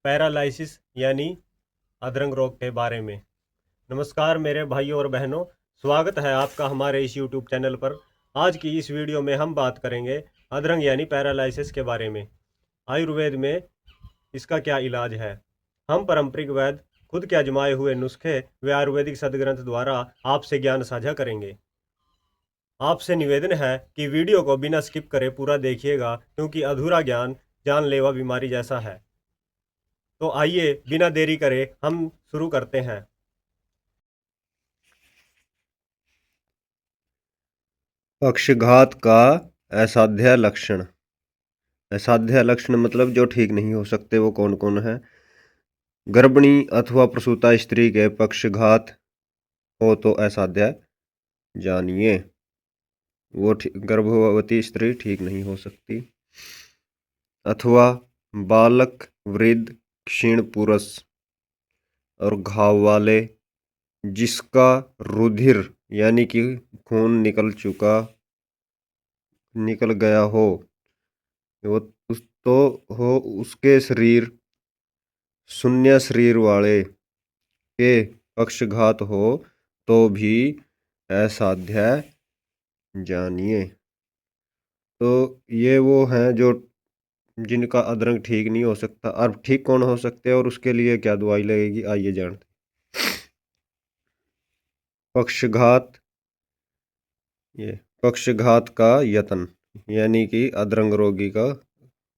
Paralysis यानी अधरंग रोग के बारे में। नमस्कार मेरे भाइयों और बहनों, स्वागत है आपका हमारे इस YouTube चैनल पर। आज की इस वीडियो में हम बात करेंगे अधरंग यानी पैरालिसिस के बारे में। आयुर्वेद में इसका क्या इलाज है। हम पारंपरिक वैद्य खुद के आजमाए हुए नुस्खे व आयुर्वेदिक सदग्रंथ द्वारा आपसे ज्ञान साझा करेंगे। आपसे निवेदन है कि वीडियो को बिना स्किप करे पूरा देखिएगा, क्योंकि अधूरा ज्ञान जानलेवा बीमारी जैसा है। तो आइए बिना देरी करे हम शुरू करते हैं। पक्षघात का असाध्य लक्षण। असाध्य लक्षण मतलब जो ठीक नहीं हो सकते, वो कौन कौन है। गर्भिणी अथवा प्रसूता स्त्री के पक्षघात हो तो असाध्य जानिए। वो गर्भवती स्त्री ठीक नहीं हो सकती। अथवा बालक, वृद्ध, क्षीण पुरुष और घाव वाले जिसका रुधिर यानी कि खून निकल गया हो, वो उस तो हो उसके शरीर शून्य शरीर वाले के पक्षघात हो तो भी असाध्य जानिए। तो ये वो हैं जो जिनका अधरंग ठीक नहीं हो सकता। अब ठीक कौन हो सकते हैं और उसके लिए क्या दवाई लगेगी, आइए जानते। पक्षघात, ये पक्षघात का यत्न यानी कि अधरंग रोगी का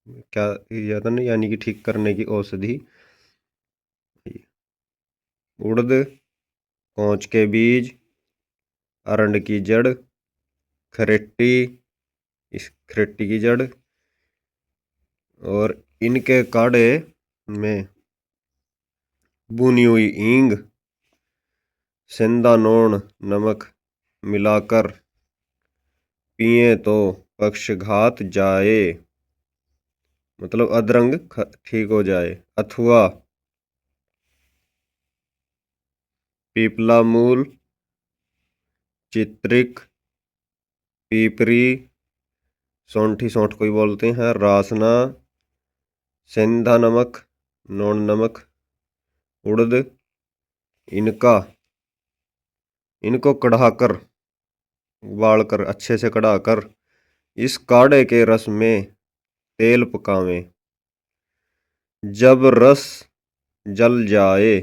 क्या यत्न यानी कि ठीक करने की औषधि। उड़द, कौच के बीज, अरंड की जड़, खरेट्टी, इस खरेट्टी की जड़ और इनके काढ़े में बुनी हुई हींग, सेंधा नोन, नमक मिलाकर पिए तो पक्षघात जाए, मतलब अधरंग ठीक हो जाए। अथवा पीपला मूल, चित्रिक, पीपरी, सौंठी सौंठ कोई बोलते हैं, रासना, सेंधा नमक, नोन नमक, उड़द, इनको कढ़ाकर, उबालकर अच्छे से कढ़ाकर इस काढ़े के रस में तेल पकावें। जब रस जल जाए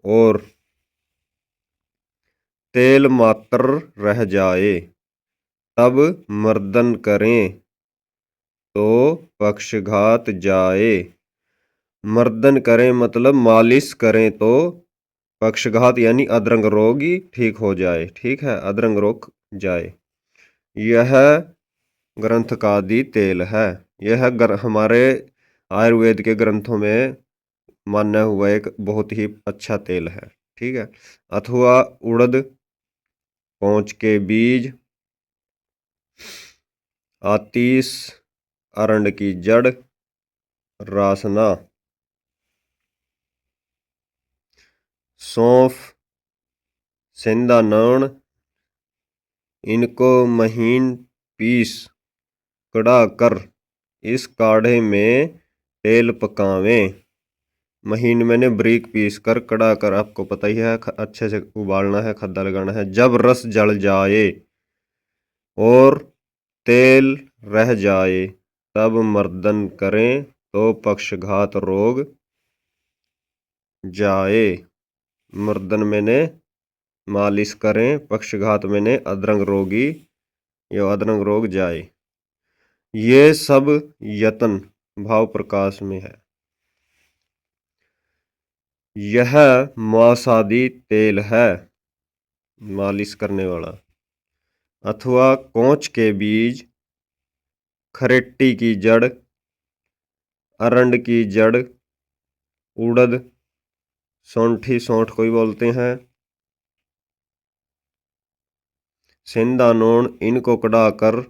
और तेल मात्र रह जाए तब मर्दन करें तो पक्षघात जाए। मर्दन करें मतलब मालिश करें तो पक्षघात यानी अधरंग रोग ही ठीक हो जाए। ठीक है, अधरंग रोग जाए। यह ग्रंथ का आदि तेल है। यह हमारे आयुर्वेद के ग्रंथों में माना हुआ एक बहुत ही अच्छा तेल है। ठीक है। अथवा उड़द, कौच के बीज, आतीस, अरंड की जड़, रासना, सौंफ, सेंधा नौन, इनको महीन पीस कड़ा कर इस काढ़े में तेल पकावें। महीन मैंने बारीक पीस कर कड़ा कर, आपको पता ही है, अच्छे से उबालना है, खद्दा लगाना है। जब रस जल जाए और तेल रह जाए तब मर्दन करें तो पक्षघात रोग जाए। मर्दन मैंने मालिश करें, पक्षघात मैंने अधरंग रोगी या अधरंग रोग जाए। ये सब यत्न भाव प्रकाश में है। यह मासादी तेल है, मालिश करने वाला। अथवा कौच के बीज, खरेट्टी की जड़, अरंड की जड़, उड़द, सौंठी सौंठ कोई बोलते हैं, सेंधा नोन, इनको कड़ा कर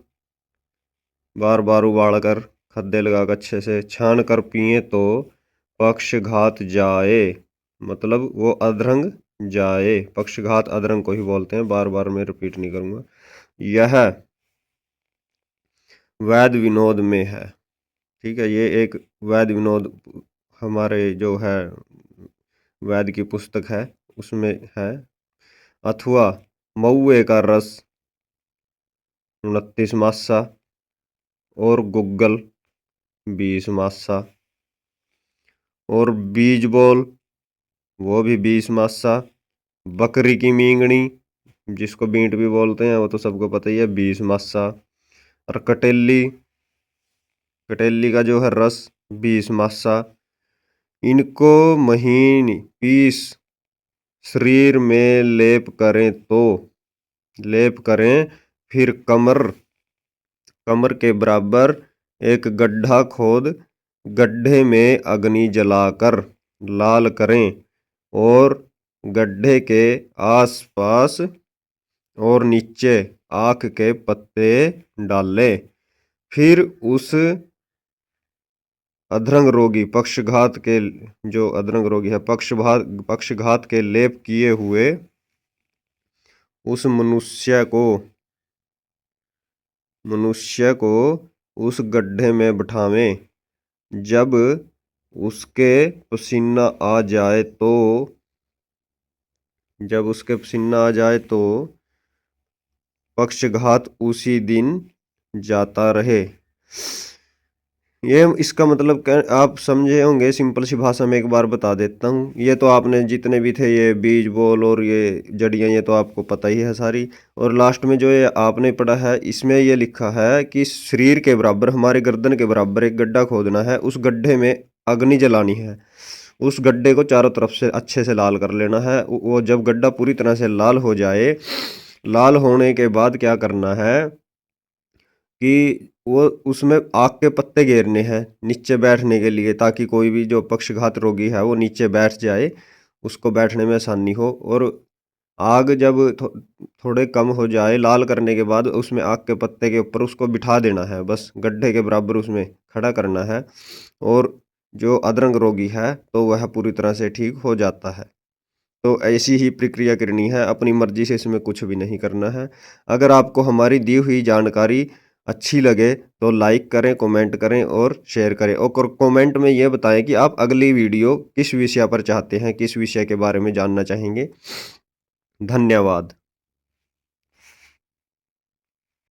बार बार उबाल कर खद्दे लगाकर अच्छे से छान कर पिए तो पक्षघात जाए, मतलब वो अधरंग जाए। पक्षघात अधरंग को ही बोलते हैं, बार बार मैं रिपीट नहीं करूंगा। यह वैद विनोद में है। ठीक है, ये एक वैद विनोद हमारे जो है वैद्य की पुस्तक है उसमें है। अथवा महुए का रस 29 मासा और गुग्गल 20 मासा और बीज बोल वो भी 20 मासा। बकरी की मींगनी जिसको बींट भी बोलते हैं वो तो सबको पता ही है 20 मासा। और कटेली का जो है रस 20 मासा। इनको महीन पीस शरीर में लेप करें फिर कमर के बराबर एक गड्ढा खोद गड्ढे में अग्नि जलाकर लाल करें और गड्ढे के आसपास और नीचे आक के पत्ते डालें। फिर उस अधरंग रोगी है पक्षघात के लेप किए हुए उस मनुष्य को उस गड्ढे में बिठावें। जब उसके पसीना आ जाए तो पक्षघात उसी दिन जाता रहे। ये इसका मतलब आप समझे होंगे। सिंपल सी भाषा में एक बार बता देता हूँ। ये तो आपने जितने भी थे ये बीज बोल और ये जड़ियाँ ये तो आपको पता ही है सारी। और लास्ट में जो ये आपने पढ़ा है इसमें ये लिखा है कि शरीर के बराबर हमारे गर्दन के बराबर एक गड्ढा खोदना है, उस गड्ढे में अग्नि जलानी है, उस गड्ढे को चारों तरफ से अच्छे से लाल कर लेना है। वो जब गड्ढा पूरी तरह से लाल हो जाए, लाल होने के बाद क्या करना है कि वो उसमें आग के पत्ते घेरने हैं नीचे बैठने के लिए, ताकि कोई भी जो पक्षघात रोगी है वो नीचे बैठ जाए, उसको बैठने में आसानी हो। और आग जब थोड़े कम हो जाए लाल करने के बाद उसमें आग के पत्ते के ऊपर उसको बिठा देना है, बस गड्ढे के बराबर उसमें खड़ा करना है और जो अधरंग रोगी है तो वह पूरी तरह से ठीक हो जाता है। तो ऐसी ही प्रक्रिया करनी है, अपनी मर्जी से इसमें कुछ भी नहीं करना है। अगर आपको हमारी दी हुई जानकारी अच्छी लगे तो लाइक करें, कमेंट करें और शेयर करें और कमेंट में ये बताएं कि आप अगली वीडियो किस विषय पर चाहते हैं, किस विषय के बारे में जानना चाहेंगे। धन्यवाद।